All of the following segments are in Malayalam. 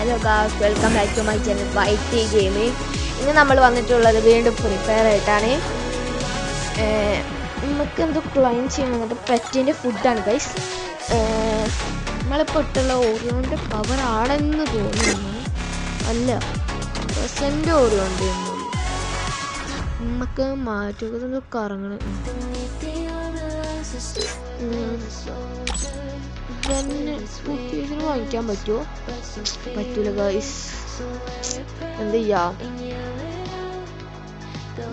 Hello guys, welcome back to my channel YT gaming. ഇന്ന് നമ്മൾ വന്നിട്ടുള്ളത് വീണ്ടും ഫ്രീ ഫയർ ആയിട്ടാണ്. നമുക്ക് എന്തോ ക്ലൈം ചെയ്യുന്നത് പെറ്റിൻ്റെ ഫുഡാണ് ഗൈസ്. നമ്മളിപ്പോൾ ഇട്ടുള്ള ഓരോൻ്റെ പവർ ആണെന്ന് തോന്നുന്നു. അല്ല, പ്രസൻ്റ് ഓരോണ്ട് എന്നുള്ളൂ. നമുക്ക് മാറ്റുക കറങ്ങണം. പുതിയതിന് വാങ്ങിക്കാൻ പറ്റുമോ? പറ്റൂല ഗൈസ്, എന്ത് ചെയ്യാം.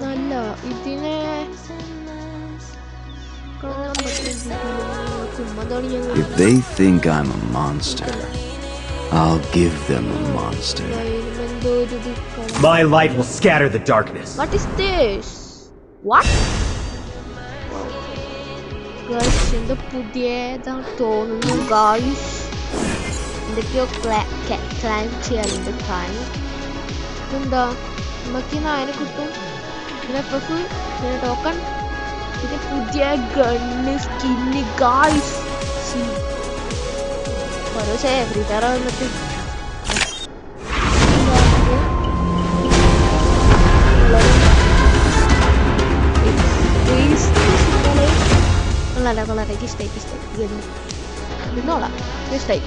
നല്ല ഇതിനെ കാണാൻ പറ്റും. If they think I'm a monster, I'll give them a monster. My light will scatter the darkness. What is this? What? Guys, എന്താ പുതിയതാണ് തോന്നുന്നു ഗൈസ്. എന്തൊക്കെയോ ക്ലൈം ചെയ്യാറുണ്ട്. ക്ലൈം എന്താ നമുക്ക് അതിനെ കിട്ടും. പിന്നെ എഫ്, പിന്നെ ടോക്കൺ, പിന്നെ പുതിയ ഗണ്ണ്, സ്കിന്ന് ഗൈസ്. ഓരോ ഫ്രീ ഫയർ വന്നിട്ട് വളരെ ഇഷ്ടമായി നിന്നോളാം. ഇഷ്ടമായി,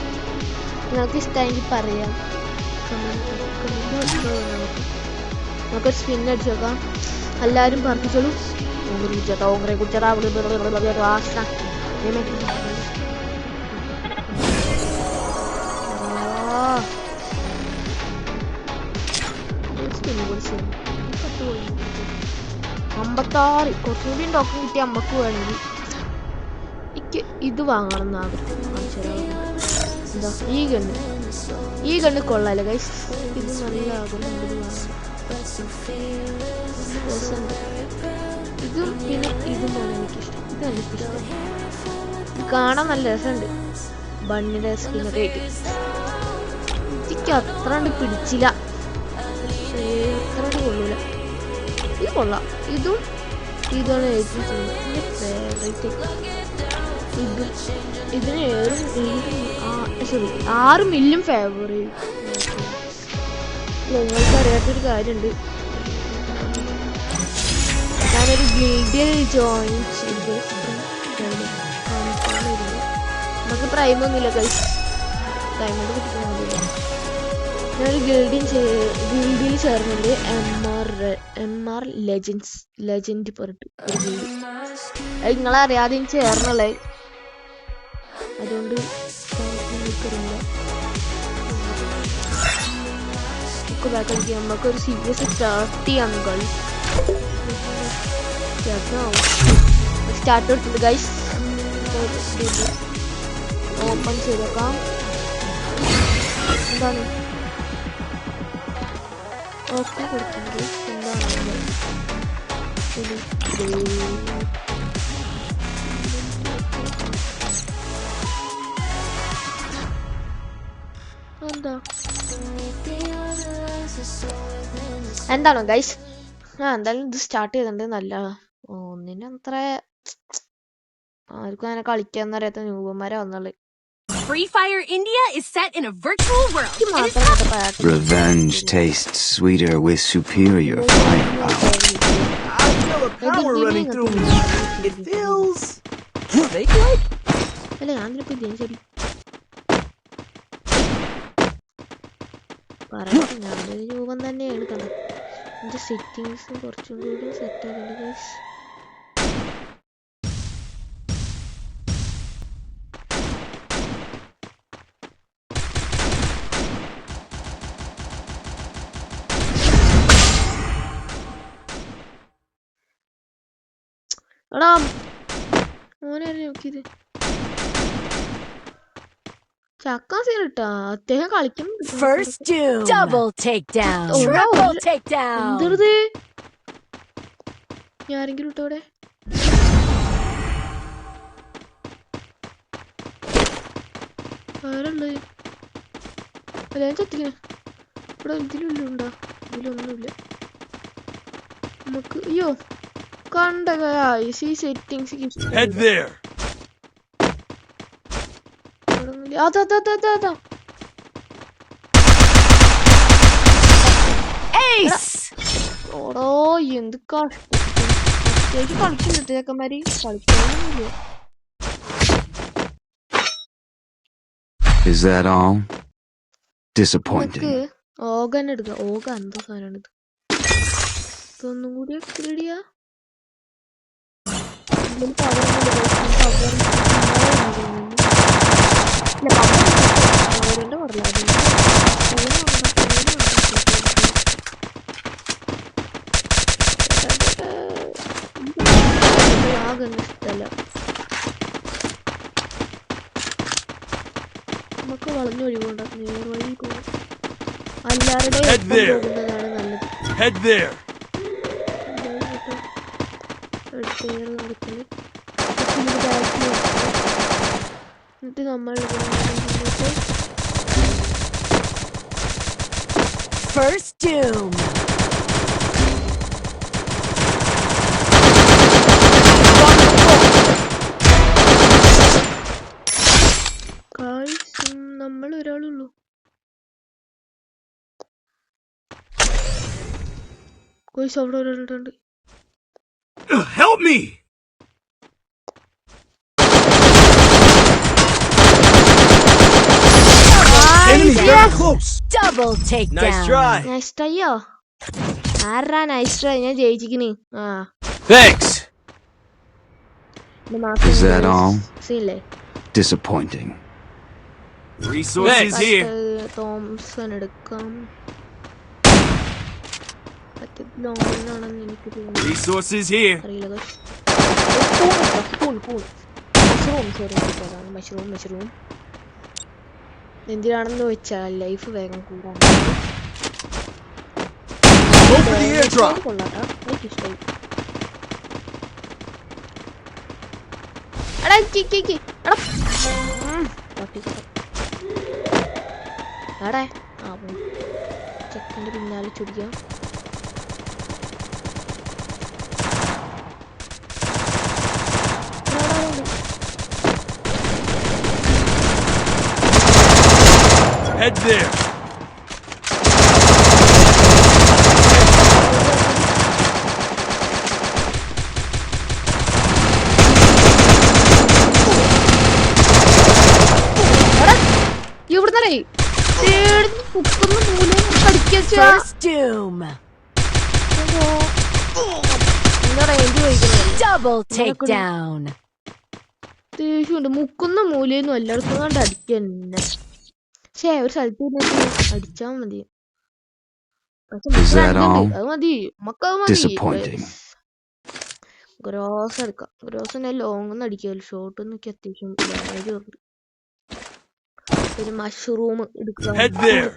നിങ്ങൾക്ക് ഇഷ്ടമായെങ്കിൽ പറയാം. നമുക്കൊരു സ്പിൻ അടിച്ചു നോക്കാം. എല്ലാവരും പറപ്പിച്ചോളൂ. ഓങ്ങറെ കുടിച്ചടാ സ്പിന്ന് കുടിച്ചു 56. കുറച്ചുകൂടി ടോക്കൺ കിട്ടി അമ്മക്ക് വേണമെങ്കിൽ. എനിക്ക് ഇത് വാങ്ങണം എന്ന് ആഗ്രഹം. എന്താ ഈ ഗണ്ണ് കൊള്ളാല്ലേ ഗൈസ്. ഇത് നല്ല ആഗ്രഹം. ഇതും പിന്നെ ഇതും പോലെ എനിക്കിഷ്ടം. ഇത് എനിക്കിഷ്ടം. ഇത് കാണാൻ നല്ല രസമുണ്ട്. ബണ്ണിൻ്റെ സ്കിന്നൊക്കെ ആയിട്ട് എനിക്ക് അത്ര പിടിച്ചില്ല. അത്ര കൊള്ളൂല. ഇത് കൊള്ളാം. ഇതും ഇതാണ് ഏറ്റവും എൻ്റെ ഫേവറേറ്റ്. ഇതിന് 6 മില്യൺ ഫേവറേറ്റ്. നിങ്ങൾക്ക് അറിയാത്തൊരു കാര്യമുണ്ട്. ഞാനൊരു ഗിൽഡിൽ ജോയിൻ ചെയ്ത് നമുക്ക് പ്രൈമൊന്നുമില്ല ഗൈസ്. പ്രൈമൊന്നും കിട്ടുന്നില്ല. ഞാനൊരു ഗിൽഡിൽ ചേർന്നത് MR ലെജൻഡ് പറഞ്ഞിട്ട് ഒരു ഗിൽഡ്. അത് നിങ്ങളറിയാതെ ചേർന്നുള്ളേ. അതുകൊണ്ട് എനിക്കറിയില്ല. നമുക്കൊരു സീരിയസ് സ്റ്റാർട്ട് ചെയ്യാം ഗൈസ്. സ്റ്റാർട്ട് കൊടുത്തിട്ട് ഗൈസ് ഓപ്പൺ ചെയ്തേക്കാം. എന്താണ് ഓക്കെ കൊടുക്കുന്നത്? എന്താണ് എന്താണോ ഗൈസ്? എന്തായാലും ഇത് സ്റ്റാർട്ട് ചെയ്തിട്ടുണ്ട്. നല്ല ഒന്നിനും അത്ര ആർക്കും അങ്ങനെ കളിക്കാന്ന് അറിയാത്ത ന്യൂബന്മാരെ വന്നുള്ളു. Free Fire India is set in a virtual world. Revenge tastes sweeter with superior firepower. I feel a power running through me. It feels snake-like. അല്ലേ ഞാനിപ്പോ ശരി പറയാം. ഞാനൊരു രൂപം തന്നെയാണ് കണ്ടത്. എൻ്റെ സെറ്റിങ്സ് കുറച്ചും കൂടി സെറ്റ് ആകുന്നുണ്ട് ഗൈസ്. എടാ മോനെ നോക്കിയത് ചക്കാൻ സീനിട്ടാ. അദ്ദേഹം കളിക്കുന്നുണ്ട്. First doom. Double takedown. Triple takedown. എന്ത് ഞാരെങ്കിലും ഇട്ടോടെ. ആരുള്ളത്? അല്ല ഞാൻ ചത്തിക്കണേ. ഇവിടെ ഇതിലുണ്ടോ? ഇതിലൊന്നുമില്ല. നമുക്ക് അയ്യോ കണ്ട സെറ്റിങ്സ് അതാ എന്ത് കഷ്ടം കളിക്കുന്നുണ്ട് ചെക്കന്മാര് കളിക്കാനൊന്നുമില്ല. Is that all? നമുക്ക് Disappointing. ഓഗൻ എടുക്കാം. ഓഗ എന്താ സാധനമാണ് ഇത്? ഇതൊന്നും കൂടി റെഡിയാ. ഇഷ്ടല്ല. നമുക്ക് വളഞ്ഞു ഒഴിവുണ്ട്. നേർവഴി പോകും. എല്ലാവരുടെയും ഒപ്പം പോകുന്നതാണ് നല്ലത്. എന്നിട്ട് നമ്മൾ First doom. നമ്മൾ ഒരാളുള്ളൂ. കോഴ്സ് അവിടെ ഒരാളുണ്ട്. Help me! Enemy very close. Double takedown. Nice try. Nice ട്രൈയോ? ആരാ നൈസ് ട്രൈ? ഞാൻ ജയിച്ചിക്കണ്. ആ Thanks. Is that all? സീനില്ലേ? Disappointing. Resources here. തോംസൺ എടുക്കാം. ലോങ്ങിനാണെന്ന് എനിക്ക് തോന്നുന്നു. Resources here. അറിയില്ല. മഷ്റൂം എന്തിനാണെന്ന് വെച്ചാൽ ലൈഫ് വേഗം കൂടാൻ. Go for the airdrop. കൊള്ളാട്ടാ, എനിക്കിഷ്ടായി. എടാ എടേ ആ ചെക്കൻ്റെ പിന്നാലെ ചുടിക്കാം. Head there. ഇവിടുന്നേ കുക്കുന്ന മൂലം കടിക്കാ. First doom. എന്താ റേഞ്ച് ചോദിക്കുന്നത്? Double takedown. ദേഷ്യമുണ്ട്. മുക്കുന്ന മൂലയൊന്നും എല്ലായിടത്തും കണ്ട് അടിക്കന്നെ. പക്ഷേ ഒരു സ്ഥലത്ത് അടിച്ചാ മതി. Is that all? അത് മതി. മക്കത് മതി. Disappointing. ഗ്രോസ് എടുക്കാം. ഗ്രോസ് ഞാൻ ലോങ് ഒന്നും അടിക്കാമല്ലോ. ഷോർട്ട് ഒന്നും അത്യാവശ്യം ഡാമേജ് പറഞ്ഞു. ഒരു മഷ്റൂം എടുക്കാം.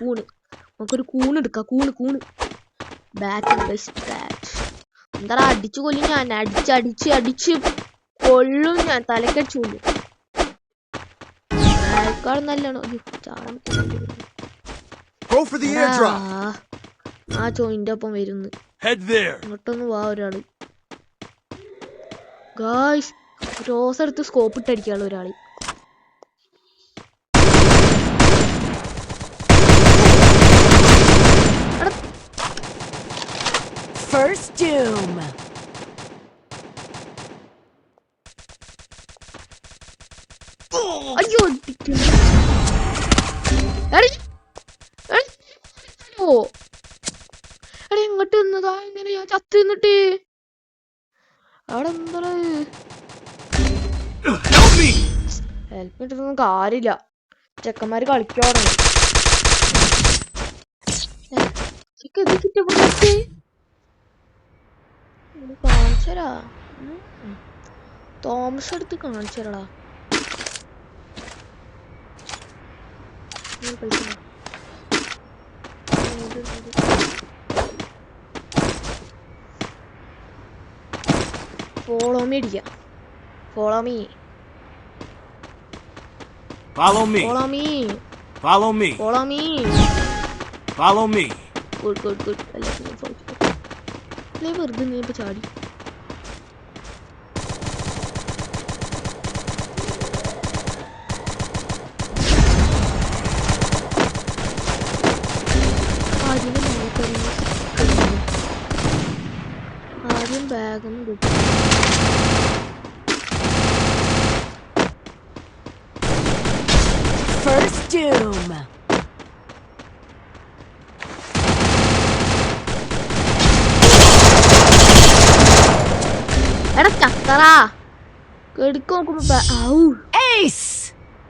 കൂണ് നമുക്കൊരു കൂണ് എടുക്കാം. കൂണ് ബാറ്റ് ബെസ്റ്റ് ബാറ്റ്. എന്താ അടിച്ചു കൊല്ലും ഞാൻ. അടിച്ച് കൊള്ളും ഞാൻ. തലക്കടിച്ചു കൊല്ലും. ആൾക്കാർ നല്ലോണം ആ ചോയിന്റെ ഒപ്പം വരുന്നു. ഇങ്ങോട്ടൊന്ന് വാ ഒരാള്. ഗായ്സ് റോസ് എടുത്ത് സ്കോപ്പ് ഇട്ടടിക്കാനുള്ള ഒരാള്. First doom. അയ്യോ എങ്ങോട്ട് നിന്നതാ? ഇങ്ങനെ ഞാൻ ചത്ത് നിന്നിട്ട് അവിടെ എന്താ ഹെൽപ്പ് ഇട്ടൊന്നും കാര്യമില്ല. ചെക്കന്മാര് കളിക്കാൻ കാണിച്ചരാ. തോമസ് എടുത്ത് കാണിച്ചരാടാ. ഫോളോ മീ അടിക്കാം. Follow me. Follow me. Follow me. Follow me. Follow me. Follow me. Good. നീ വെറുതെ നീ ഇപ്പൊ ചാടി. ആദ്യം ബാഗൊന്നും കിട്ടും. First doom. എടാ ചക്കറാ കെടുക്ക് നോക്കുമ്പോ Ace.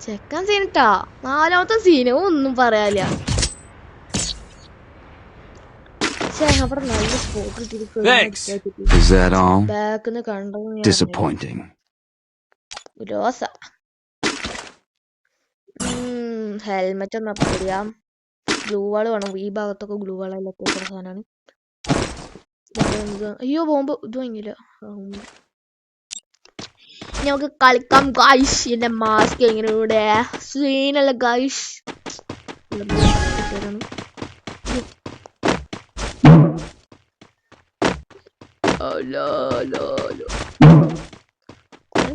ചെക്കൻ സീനിട്ടാ. നാലാമത്തെ സീനും ഒന്നും പറയാനില്ല. അവിടെ നല്ല സ്പോട്ട് Is that all? ബാക്കിന്ന് കണ്ടോ Disappointing. രോസ. ഹെൽമെറ്റ് ഒന്ന് അപ്ഗ്രേഡ് ചെയ്യാം. ഗ്ലൂ വാൾ വേണം. ഈ ഭാഗത്തൊക്കെ ഗ്ലൂ വാളൊക്കെ സാധനമാണ്. അയ്യോ ബോംബ് ഇത് വാങ്ങിയില്ല. നമുക്ക് കളിക്കാം ഗൈസ്. എന്റെ മാസ്ക് എങ്ങനെ ഇവിടെ സീനല്ല ഗൈസ്.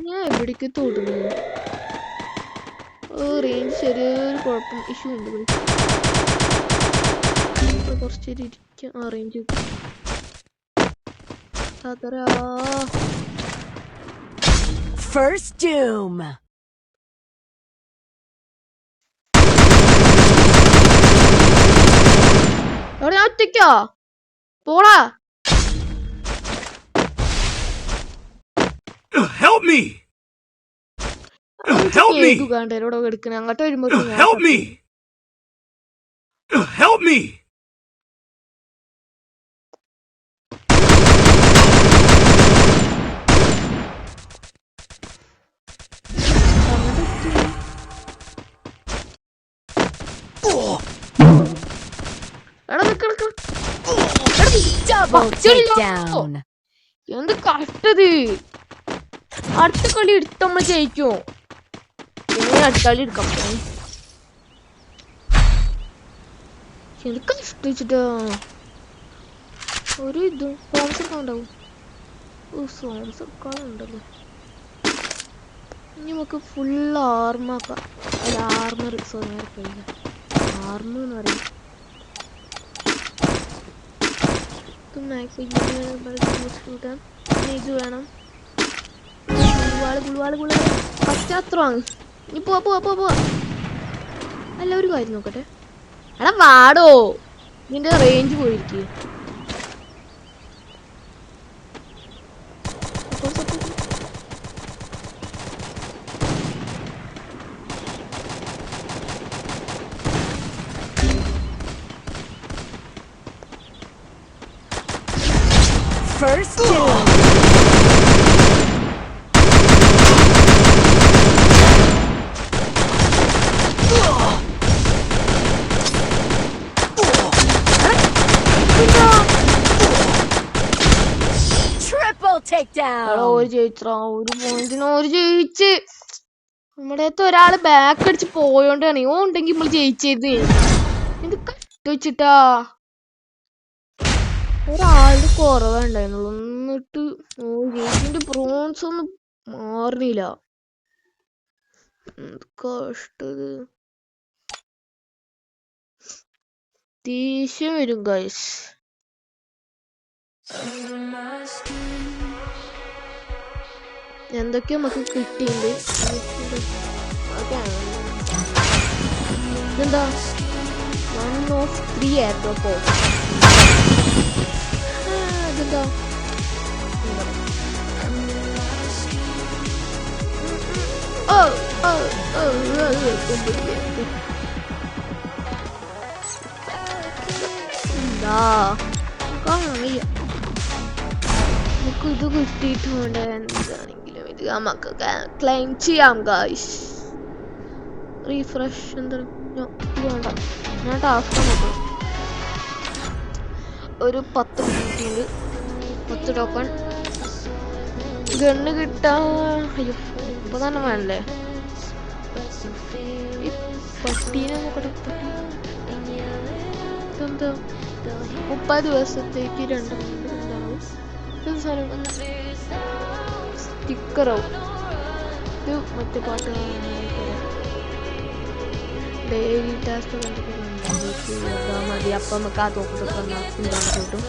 ഞാൻ എവിടേക്ക് തൊടുന്നു? റേഞ്ച് ചെറിയൊരു കുഴപ്പം ഇഷ്യൂ ഉണ്ട്. കുറച്ചേരി ഇരിക്കാം. Range First doom. അവിടെ ഞാൻ ഒറ്റയ്ക്കാ പോടാ. Help me! Help me! ഇവിടെ എടുക്കണ അങ്ങോട്ട് വരുമ്പോ Help me! Help me! Double takedown. എന്ത് കഷ്ടത്. അടുത്ത കളി എടുത്ത് നമ്മൾ ജയിക്കോ? അടുത്ത കളി എടുക്കാം. എന്ത് കഷ്ടിച്ചിട്ടാ. ഒരു ഇതും സോംസ് ഒക്കെ ഉണ്ടാവും. സോംസ് ഒക്കെ ഉണ്ടല്ലോ. ഇനി നമുക്ക് ഫുൾ ആർമാക്കാം. അല്ല ആർമർ ആർമർ എന്ന് പറയും. ഇത് വേണം. പശ്ചാത്തലമാണ്. ഇനി പോവാ. അല്ല ഒരു കാര്യം നോക്കട്ടെ. എടാ വാടോ. നിന്റെ റേഞ്ച് പോയിരിക്കും. First doom. Triple takedown. ഒരു ജയിച്ചാ ഒരു പോയിന്റിന് ഒരു ജയിച്ച്. നമ്മുടെ അടുത്ത് ഒരാള് ബാക്ക് അടിച്ച് പോയോണ്ടാണ്. ഓ ഉണ്ടെങ്കിൽ നമ്മൾ ജയിച്ചത്. ഇത് കട്ടുവെച്ചിട്ടാ. ഒരാളുടെ കുറവുണ്ടായിരുന്നുള്ളൂ. എന്നിട്ട് ഇതിന്റെ ബ്രോൺസ് ഒന്നും മാറില്ല. കഷ്ടത്. ദേഷ്യം വരും ഗൈസ്. എന്തൊക്കെയോ നമുക്ക് കിട്ടിയിട്ടുണ്ട്. ഇതെന്താ 1 of 3 എയർഡ്രോപ്പോ? ഇതെന്താ നമുക്ക് ഇത് കിട്ടിയിട്ടുണ്ട്. എന്താണെങ്കിലും ഇത് നമുക്ക് ക്ലെയിം ചെയ്യാം ഗൈസ്. റീഫ്രഷ് എന്താ ഇത് വേണ്ട. ഞാൻ ടാസ്ക് നോക്കാം. ഒരു 10 കിട്ടിയിട്ടുണ്ട്. 10 ടോക്കൺ. ഗണ്ണ് കിട്ടാ. അയ്യോ ഇപ്പൊ തന്നെ വേണല്ലേ. ഈ പട്ടീനെ നോക്കട്ടെ. ഇതെന്താ 30 ദിവസത്തേക്ക് 2 ഉണ്ടാവും. സ്റ്റിക്കറാവും. ഇത് മറ്റേ പാട്ട് ഡെയിലി ടാസ്ക് മതി. മതി. അപ്പം നമുക്ക് ആ തോക്കൊക്കെ കിട്ടും.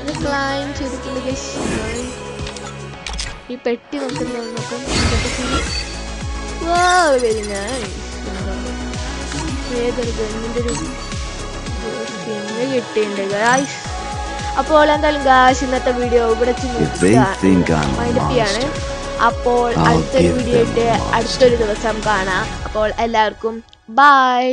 ഇത് ക്ലൈം ചെയ്തിട്ടുണ്ട് ഗൈസ്. ഈ പെട്ടി നോക്കാം. Very nice. ഏതൊരു ഗണ്ണിൻ്റെ ഒരു സ്കിന്ന് കിട്ടിയിട്ടുണ്ട് ഗൈസ്. അപ്പോൾ എന്തായാലും ഗൈസ് ഇന്നത്തെ വീഡിയോ ഇവിടെ മൈൻഡപ്പിയാണ്. അപ്പോൾ അടുത്തൊരു വീഡിയോ ആയിട്ട് അടുത്തൊരു ദിവസം കാണാം. അപ്പോൾ എല്ലാവർക്കും ബൈ.